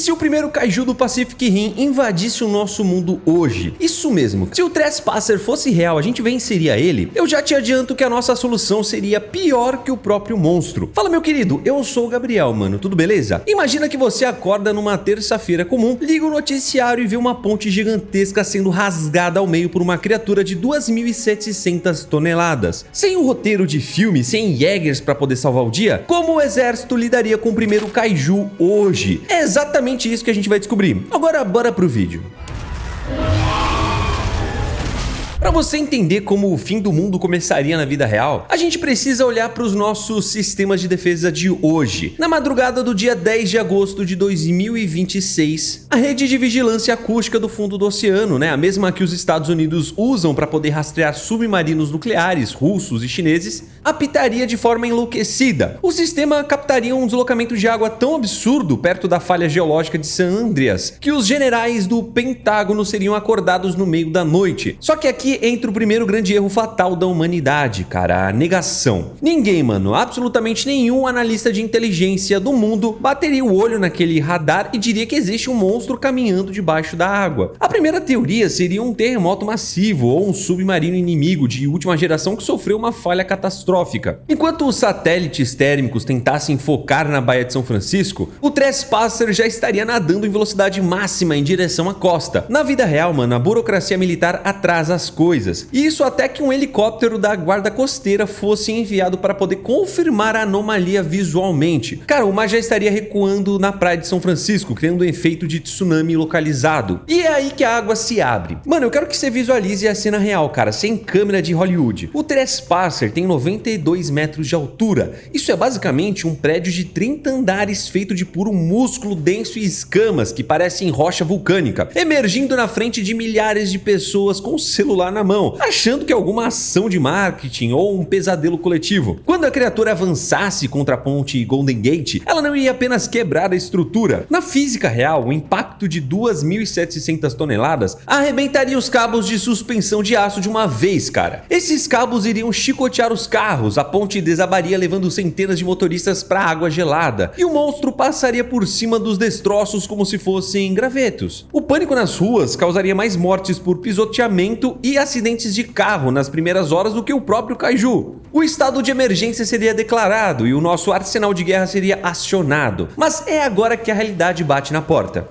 se o primeiro kaiju do Pacific Rim invadisse o nosso mundo hoje? Isso mesmo, se o Trespasser fosse real, a gente venceria ele? Eu já te adianto que a nossa solução seria pior que o próprio monstro. Fala, meu querido, eu sou o Gabriel, mano, tudo beleza? Imagina que você acorda numa terça-feira comum, liga o noticiário e vê uma ponte gigantesca sendo rasgada ao meio por uma criatura de 2.700 toneladas. Sem um roteiro de filme, sem Jägers pra poder salvar o dia, como o exército lidaria com o primeiro kaiju hoje? É exatamente isso que a gente vai descobrir. Agora bora pro vídeo. Para você entender como o fim do mundo começaria na vida real, a gente precisa olhar para os nossos sistemas de defesa de hoje. Na madrugada do dia 10 de agosto de 2026, a rede de vigilância acústica do fundo do oceano, a mesma que os Estados Unidos usam para poder rastrear submarinos nucleares russos e chineses, apitaria de forma enlouquecida. O sistema captaria um deslocamento de água tão absurdo perto da falha geológica de San Andreas que os generais do Pentágono seriam acordados no meio da noite. Só que aqui entra o primeiro grande erro fatal da humanidade, cara, a negação. Ninguém, mano, absolutamente nenhum analista de inteligência do mundo bateria o olho naquele radar e diria que existe um monstro caminhando debaixo da água. A primeira teoria seria um terremoto massivo ou um submarino inimigo de última geração que sofreu uma falha catastrófica. Enquanto os satélites térmicos tentassem focar na Baía de São Francisco, o Trespasser já estaria nadando em velocidade máxima em direção à costa. Na vida real, mano, a burocracia militar atrasa as coisas. E isso até que um helicóptero da guarda costeira fosse enviado para poder confirmar a anomalia visualmente. Cara, o mar já estaria recuando na praia de São Francisco, criando um efeito de tsunami localizado. E é aí que a água se abre. Mano, eu quero que você visualize a cena real, cara, sem câmera de Hollywood. O Trespasser tem 92 metros de altura. Isso é basicamente um prédio de 30 andares feito de puro músculo denso e escamas que parecem rocha vulcânica, emergindo na frente de milhares de pessoas com o celular na mão, achando que é alguma ação de marketing ou um pesadelo coletivo. Quando a criatura avançasse contra a ponte Golden Gate, ela não iria apenas quebrar a estrutura. Na física real, o impacto de 2.700 toneladas arrebentaria os cabos de suspensão de aço de uma vez, cara. Esses cabos iriam chicotear os carros, a ponte desabaria levando centenas de motoristas para água gelada, e o monstro passaria por cima dos destroços como se fossem gravetos. O pânico nas ruas causaria mais mortes por pisoteamento e acidentes de carro nas primeiras horas do que o próprio kaiju. O estado de emergência seria declarado e o nosso arsenal de guerra seria acionado. Mas é agora que a realidade bate na porta.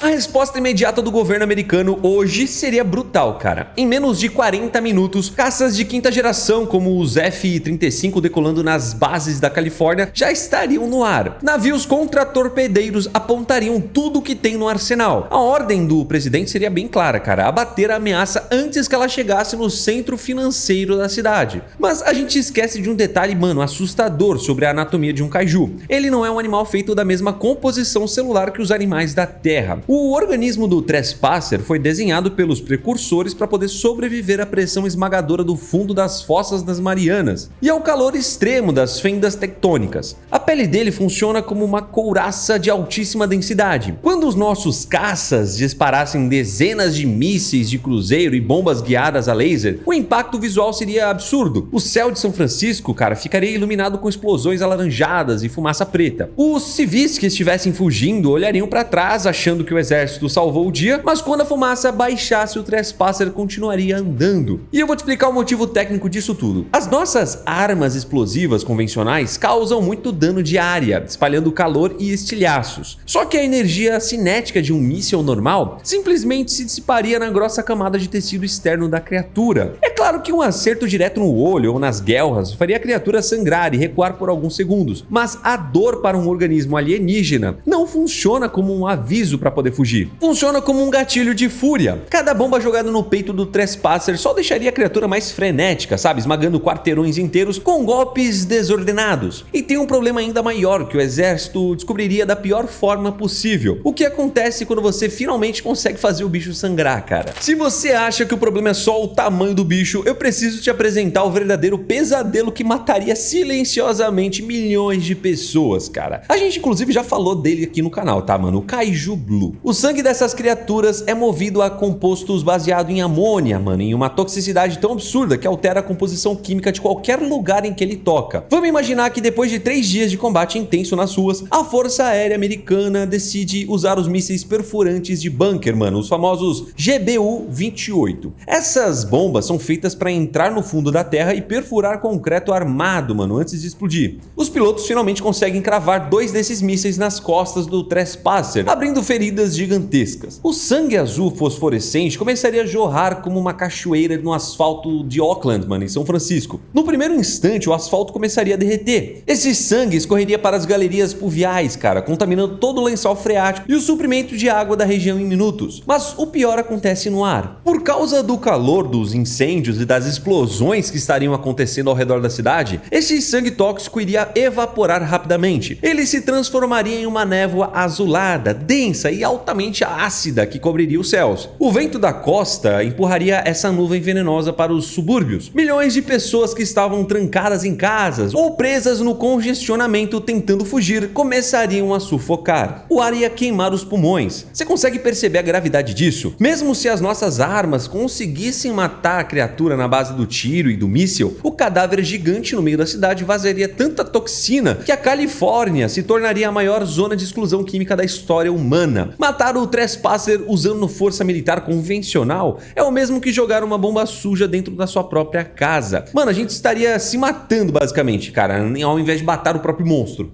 A resposta imediata do governo americano hoje seria brutal, cara. Em menos de 40 minutos, caças de quinta geração como os F-35 decolando nas bases da Califórnia já estariam no ar. Navios contra-torpedeiros apontariam tudo que tem no arsenal. A ordem do presidente seria bem clara, cara, abater a ameaça antes que ela chegasse no centro financeiro da cidade. Mas a gente esquece de um detalhe, mano, assustador sobre a anatomia de um kaiju. Ele não é um animal feito da mesma composição celular que os animais da Terra. O organismo do Trespasser foi desenhado pelos precursores para poder sobreviver à pressão esmagadora do fundo das fossas das Marianas e ao calor extremo das fendas tectônicas. A pele dele funciona como uma couraça de altíssima densidade. Quando os nossos caças disparassem dezenas de mísseis de cruzeiro e bombas guiadas a laser, o impacto visual seria absurdo. O céu de São Francisco, cara, ficaria iluminado com explosões alaranjadas e fumaça preta. Os civis que estivessem fugindo olhariam para trás achando que o exército salvou o dia, mas quando a fumaça baixasse, o Trespasser continuaria andando. E eu vou te explicar o motivo técnico disso tudo. As nossas armas explosivas convencionais causam muito dano de área, espalhando calor e estilhaços. Só que a energia cinética de um míssil normal simplesmente se dissiparia na grossa camada de tecido externo da criatura. É claro que um acerto direto no olho ou nas guelras faria a criatura sangrar e recuar por alguns segundos, mas a dor para um organismo alienígena não funciona como um aviso para poder fugir. Funciona como um gatilho de fúria. Cada bomba jogada no peito do Trespasser só deixaria a criatura mais frenética, sabe? Esmagando quarteirões inteiros com golpes desordenados. E tem um problema ainda maior que o exército descobriria da pior forma possível. O que acontece quando você finalmente consegue fazer o bicho sangrar, cara? Se você acha que o problema é só o tamanho do bicho, eu preciso te apresentar o verdadeiro pesadelo que mataria silenciosamente milhões de pessoas, cara. A gente inclusive já falou dele aqui no canal, tá, mano? O Kaiju Blue. mundo. O sangue dessas criaturas é movido a compostos baseados em amônia, mano, em uma toxicidade tão absurda que altera a composição química de qualquer lugar em que ele toca. Vamos imaginar que depois de 3 dias de combate intenso nas ruas, a Força Aérea Americana decide usar os mísseis perfurantes de bunker, mano, os famosos GBU-28. Essas bombas são feitas para entrar no fundo da terra e perfurar concreto armado, mano, antes de explodir. Os pilotos finalmente conseguem cravar 2 desses mísseis nas costas do Trespasser, abrindo feridas gigantescas. O sangue azul fosforescente começaria a jorrar como uma cachoeira no asfalto de Oakland, mano, em São Francisco. No primeiro instante, o asfalto começaria a derreter. Esse sangue escorreria para as galerias pluviais, cara, contaminando todo o lençol freático e o suprimento de água da região em minutos. Mas o pior acontece no ar. Por causa do calor dos incêndios e das explosões que estariam acontecendo ao redor da cidade, esse sangue tóxico iria evaporar rapidamente. Ele se transformaria em uma névoa azulada, densa e altamente ácida que cobriria os céus. O vento da costa empurraria essa nuvem venenosa para os subúrbios. Milhões de pessoas que estavam trancadas em casas ou presas no congestionamento tentando fugir começariam a sufocar. O ar ia queimar os pulmões. Você consegue perceber a gravidade disso? Mesmo se as nossas armas conseguissem matar a criatura na base do tiro e do míssil, o cadáver gigante no meio da cidade vazaria tanta toxina que a Califórnia se tornaria a maior zona de exclusão química da história humana. Matar o Trespasser usando força militar convencional é o mesmo que jogar uma bomba suja dentro da sua própria casa. Mano, a gente estaria se matando basicamente, cara, ao invés de matar o próprio monstro.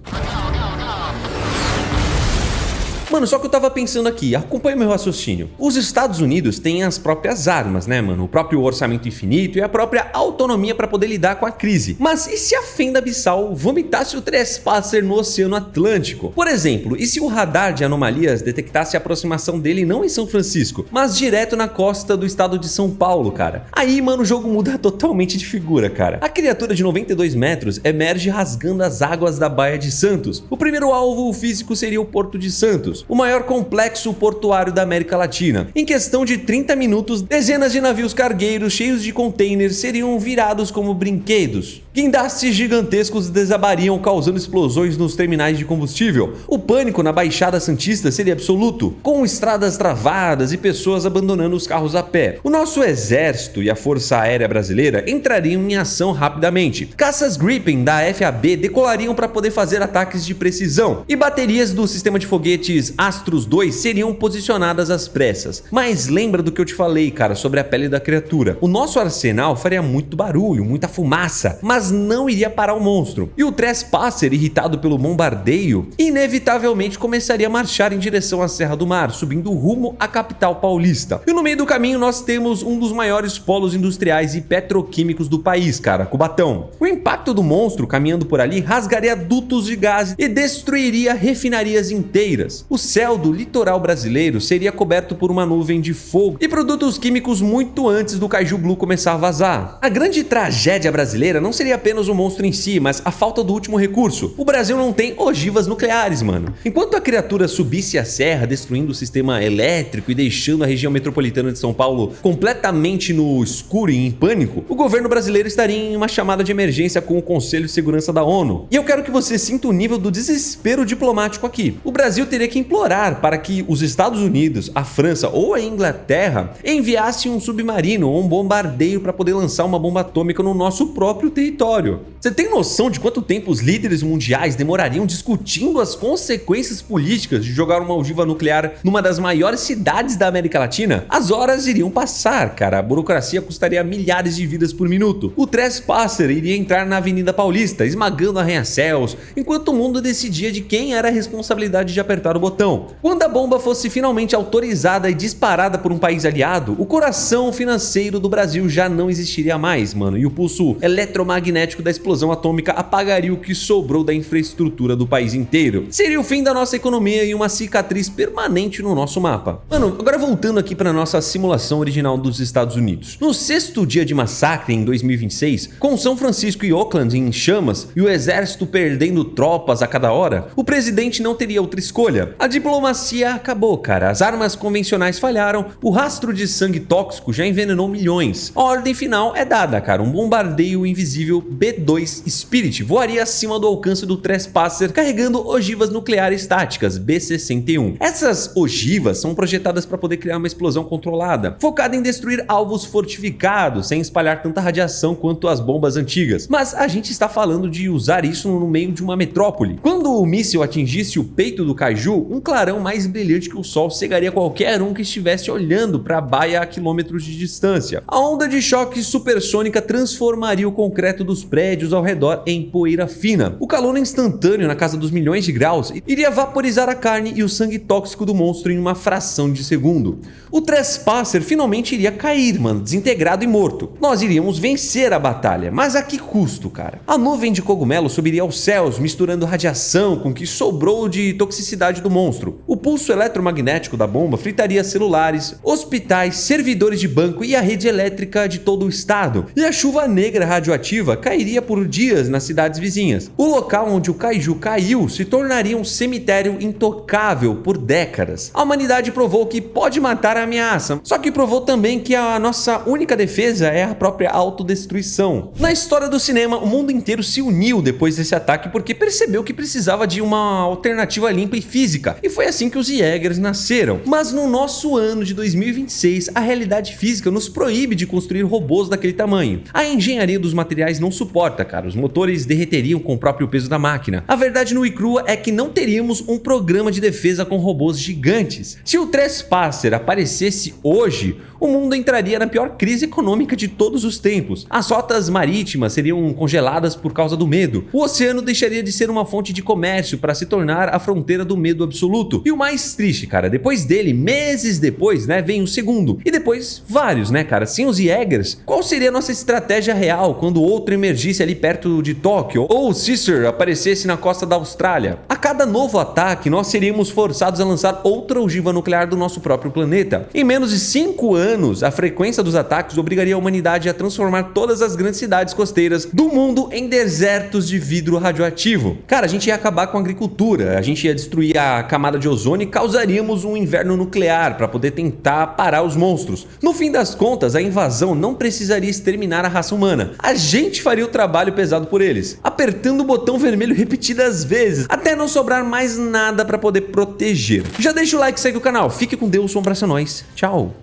Mano, só que eu tava pensando aqui, acompanha meu raciocínio. Os Estados Unidos têm as próprias armas, né, mano? O próprio orçamento infinito e a própria autonomia para poder lidar com a crise. Mas e se a fenda abissal vomitasse o Trespasser no Oceano Atlântico? Por exemplo, e se o radar de anomalias detectasse a aproximação dele não em São Francisco, mas direto na costa do estado de São Paulo, cara? Aí, mano, o jogo muda totalmente de figura, cara. A criatura de 92 metros emerge rasgando as águas da Baía de Santos. O primeiro alvo físico seria o Porto de Santos, o maior complexo portuário da América Latina. Em questão de 30 minutos, dezenas de navios cargueiros cheios de containers seriam virados como brinquedos. Guindastes gigantescos desabariam, causando explosões nos terminais de combustível. O pânico na Baixada Santista seria absoluto, com estradas travadas e pessoas abandonando os carros a pé. O nosso exército e a Força Aérea Brasileira entrariam em ação rapidamente. Caças Gripen da FAB decolariam para poder fazer ataques de precisão, e baterias do sistema de foguetes Astros 2 seriam posicionadas às pressas. Mas lembra do que eu te falei, cara, sobre a pele da criatura. O nosso arsenal faria muito barulho, muita fumaça, mas não iria parar o monstro. E o Trespasser, irritado pelo bombardeio, inevitavelmente começaria a marchar em direção à Serra do Mar, subindo rumo à capital paulista. E no meio do caminho nós temos um dos maiores polos industriais e petroquímicos do país, cara, Cubatão. O impacto do monstro caminhando por ali rasgaria dutos de gás e destruiria refinarias inteiras. O céu do litoral brasileiro seria coberto por uma nuvem de fogo e produtos químicos muito antes do Kaiju Blue começar a vazar. A grande tragédia brasileira não seria apenas o monstro em si, mas a falta do último recurso. O Brasil não tem ogivas nucleares, mano. Enquanto a criatura subisse a serra, destruindo o sistema elétrico e deixando a região metropolitana de São Paulo completamente no escuro e em pânico, o governo brasileiro estaria em uma chamada de emergência com o Conselho de Segurança da ONU. E eu quero que você sinta o nível do desespero diplomático aqui. O Brasil teria que implorar para que os Estados Unidos, a França ou a Inglaterra enviassem um submarino ou um bombardeio para poder lançar uma bomba atômica no nosso próprio território. Você tem noção de quanto tempo os líderes mundiais demorariam discutindo as consequências políticas de jogar uma ogiva nuclear numa das maiores cidades da América Latina? As horas iriam passar, cara. A burocracia custaria milhares de vidas por minuto. O Trespasser iria entrar na Avenida Paulista, esmagando arranha-céus, enquanto o mundo decidia de quem era a responsabilidade de apertar o botão. Quando a bomba fosse finalmente autorizada e disparada por um país aliado, o coração financeiro do Brasil já não existiria mais, mano, e o pulso eletromagnético da explosão atômica apagaria o que sobrou da infraestrutura do país inteiro. Seria o fim da nossa economia e uma cicatriz permanente no nosso mapa. Mano, agora voltando aqui para nossa simulação original dos Estados Unidos. No 6º dia de massacre em 2026, com São Francisco e Oakland em chamas e o exército perdendo tropas a cada hora, o presidente não teria outra escolha. A diplomacia acabou, cara. As armas convencionais falharam, o rastro de sangue tóxico já envenenou milhões. A ordem final é dada, cara. Um bombardeio invisível míssil B-2 Spirit voaria acima do alcance do Trespasser carregando ogivas nucleares táticas B-61. Essas ogivas são projetadas para poder criar uma explosão controlada, focada em destruir alvos fortificados, sem espalhar tanta radiação quanto as bombas antigas. Mas a gente está falando de usar isso no meio de uma metrópole. Quando o míssil atingisse o peito do Kaiju, um clarão mais brilhante que o sol cegaria qualquer um que estivesse olhando para a baia a quilômetros de distância. A onda de choque supersônica transformaria o concreto dos prédios ao redor em poeira fina. O calor instantâneo na casa dos milhões de graus iria vaporizar a carne e o sangue tóxico do monstro em uma fração de segundo. O Trespasser finalmente iria cair, mano, desintegrado e morto. Nós iríamos vencer a batalha, mas a que custo, cara? A nuvem de cogumelo subiria aos céus, misturando radiação com o que sobrou de toxicidade do monstro. O pulso eletromagnético da bomba fritaria celulares, hospitais, servidores de banco e a rede elétrica de todo o estado. E a chuva negra radioativa cairia por dias nas cidades vizinhas. O local onde o Kaiju caiu se tornaria um cemitério intocável por décadas. A humanidade provou que pode matar a ameaça, só que provou também que a nossa única defesa é a própria autodestruição. Na história do cinema, o mundo inteiro se uniu depois desse ataque porque percebeu que precisava de uma alternativa limpa e física, e foi assim que os Jaegers nasceram. Mas no nosso ano de 2026, a realidade física nos proíbe de construir robôs daquele tamanho. A engenharia dos materiais não suporta, cara, os motores derreteriam com o próprio peso da máquina. A verdade nua e crua é que não teríamos um programa de defesa com robôs gigantes. Se o Trespasser aparecesse hoje, o mundo entraria na pior crise econômica de todos os tempos. As rotas marítimas seriam congeladas por causa do medo. O oceano deixaria de ser uma fonte de comércio para se tornar a fronteira do medo absoluto. E o mais triste, cara, depois dele, meses depois, né, vem o segundo. E depois vários, né, cara? Sem os Jaegers, qual seria a nossa estratégia real quando outro emergisse ali perto de Tóquio? Ou o Caesar aparecesse na costa da Austrália? A cada novo ataque, nós seríamos forçados a lançar outra ogiva nuclear do nosso próprio planeta. Em menos de 5 anos, a frequência dos ataques obrigaria a humanidade a transformar todas as grandes cidades costeiras do mundo em desertos de vidro radioativo. Cara, a gente ia acabar com a agricultura, a gente ia destruir a camada de ozônio e causaríamos um inverno nuclear para poder tentar parar os monstros. No fim das contas, a invasão não precisaria exterminar a raça humana. A gente faria o trabalho pesado por eles, apertando o botão vermelho repetidas vezes, até não sobrar mais nada para poder proteger. Já deixa o like e segue o canal. Fique com Deus, um abraço a nós. Tchau.